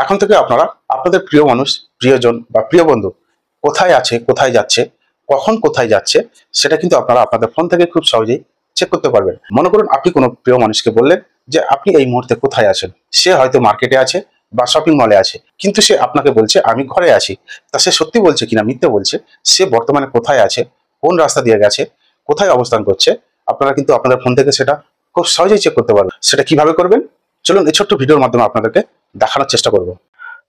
এখন থেকে আপনারা আপনাদের প্রিয় মানুষ, প্রিয়জন বা প্রিয় বন্ধু কোথায় আছে, কোথায় যাচ্ছে, কখন কোথায় যাচ্ছে, সেটা কিন্তু আপনারা আপনাদের ফোন থেকে খুব সহজেই চেক করতে পারবেন। মনে করুন আপনি কোনো প্রিয় মানুষকে বললেন যে আপনি এই মুহূর্তে কোথায় আছেন। সে হয়তো মার্কেটে আছে বা শপিং মলে আছে, কিন্তু সে আপনাকে বলছে আমি ঘরে আছি। তা সে সত্যি বলছে কিনা মিথ্যে বলছে, সে বর্তমানে কোথায় আছে, কোন রাস্তা দিয়ে গেছে, কোথায় অবস্থান করছে, আপনারা কিন্তু আপনাদের ফোন থেকে সেটা খুব সহজেই চেক করতে পারবেন। সেটা কিভাবে করবেন চলুন এই ছোট্ট ভিডিওর মাধ্যমে আপনাদেরকে দেখানোর চেষ্টা করব।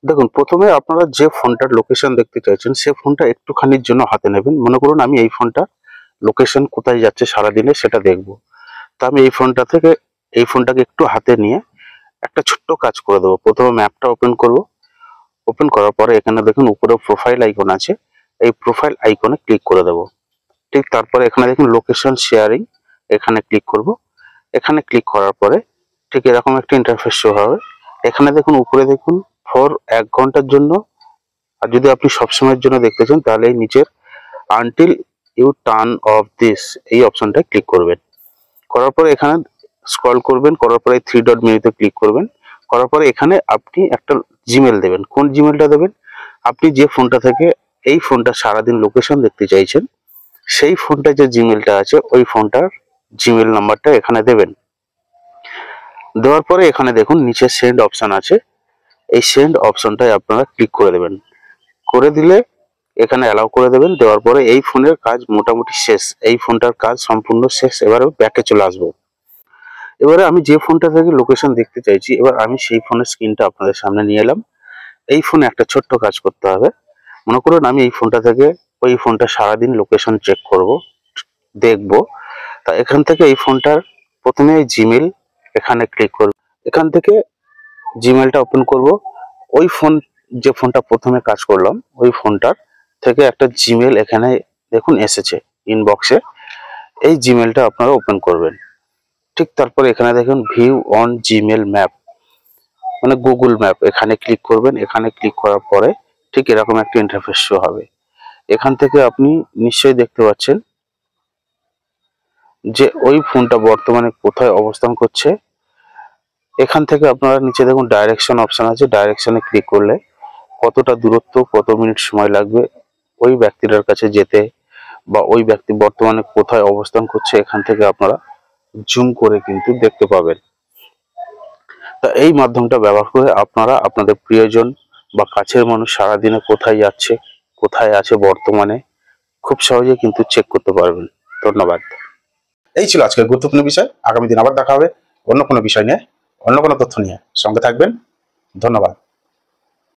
দেখুন, প্রথমে আপনারা যে ফোনটার লোকেশন দেখতে চাইছেন সে ফোনটা একটুখানির জন্য হাতে নেবেন। মনে করুন আমি এই ফোনটা লোকেশন কোথায় যাচ্ছে সারাদিনে সেটা দেখব। তা আমি এই ফোনটাকে একটু হাতে নিয়ে একটা ছোট্ট কাজ করে দেবো। প্রথমে ম্যাপটা ওপেন করব। ওপেন করার পরে এখানে দেখুন উপরে প্রোফাইল আইকন আছে, এই প্রোফাইল আইকনে ক্লিক করে দেবো। ঠিক তারপরে এখানে দেখুন লোকেশন শেয়ারিং, এখানে ক্লিক করব। এখানে ক্লিক করার পরে ঠিক এরকম একটা ইন্টারফেস শো হবে। এখানে দেখুন উপরে দেখুন ফর 1 ঘন্টার জন্য, আর যদি আপনি সবসময়ের জন্য দেখতে চান তাহলে এই নিচের until you turn off this এই অপশনটায় ক্লিক করবেন। করার পরে এখানে স্ক্রল করবেন, করার পরে 3 ডট মেনুতে ক্লিক করবেন। করার পরে এখানে আপনি একটা জিমেল দেবেন। কোন জিমেলটা দেবেন? আপনি যে ফোনটা থেকে এই ফোনটা সারাদিন লোকেশন দেখতে চাইছেন সেই ফোনটা যে জিমেলটা আছে ওই ফোনটার জিমেল নাম্বারটা এখানে দেবেন। দেওয়ার পরে এখানে দেখুন নিচে সেন্ড অপশন আছে, এই সেন্ড অপশনটায় আপনারা ক্লিক করে দেবেন। করে দিলে এখানে অ্যালাউ করে দেবেন। দেওয়ার পরে এই ফোনের কাজ মোটামুটি শেষ, এই ফোনটার কাজ সম্পূর্ণ শেষ। এবারে ব্যাকে চলে আসবো। এবারে আমি যে ফোনটা থেকে লোকেশন দেখতে চাইছি, এবার আমি সেই ফোনের স্ক্রিনটা আপনাদের সামনে নিয়ে এলাম। এই ফোনে একটা ছোট্ট কাজ করতে হবে। মনে করুন আমি এই ফোনটা থেকে ওই ফোনটা সারাদিন লোকেশন চেক করব, দেখব। তা এখান থেকে এই ফোনটার প্রথমে জিমেল এখানে ক্লিক করব। এখান থেকে জিমেলটা ওপেন করব। ওই ফোন যে ফোনটা প্রথমে কাজ করলাম ওই ফোনটার থেকে একটা জিমেল এখানে দেখুন এসেছে ইনবক্সে, এই জিমেলটা আপনারা ওপেন করবেন। ঠিক তারপরে এখানে দেখুন ভিউ অন জিমেল ম্যাপ, মানে গুগল ম্যাপ, এখানে ক্লিক করবেন। এখানে ক্লিক করার পরে ঠিক এরকম একটা ইন্টারফেস শো হবে। এখান থেকে আপনি নিশ্চয়ই দেখতে পাচ্ছেন যে ওই ফোনটা বর্তমানে কোথায় অবস্থান করছে। এখান থেকে আপনারা নিচে দেখুন ডাইরেকশন অপশন আছে, ডাইরেকশনে ক্লিক করলে কতটা দূরত্ব, কত মিনিট সময় লাগবে ওই ব্যক্তিটার কাছে যেতে, বা ওই ব্যক্তি বর্তমানে কোথায় অবস্থান করছে এখান থেকে আপনারা জুম করে কিন্তু দেখতে পাবেন। তা এই মাধ্যমটা ব্যবহার করে আপনারা আপনাদের প্রিয়জন বা কাছের মানুষ সারাদিনে কোথায় যাচ্ছে, কোথায় আছে বর্তমানে খুব সহজে কিন্তু চেক করতে পারবেন। ধন্যবাদ। এই ছিল আজকের গুরুত্বপূর্ণ বিষয়। আগামী দিন আবার দেখা হবে অন্য কোনো বিষয় নিয়ে, অন্য কোনো তথ্য নিয়ে। সঙ্গে থাকবেন। ধন্যবাদ।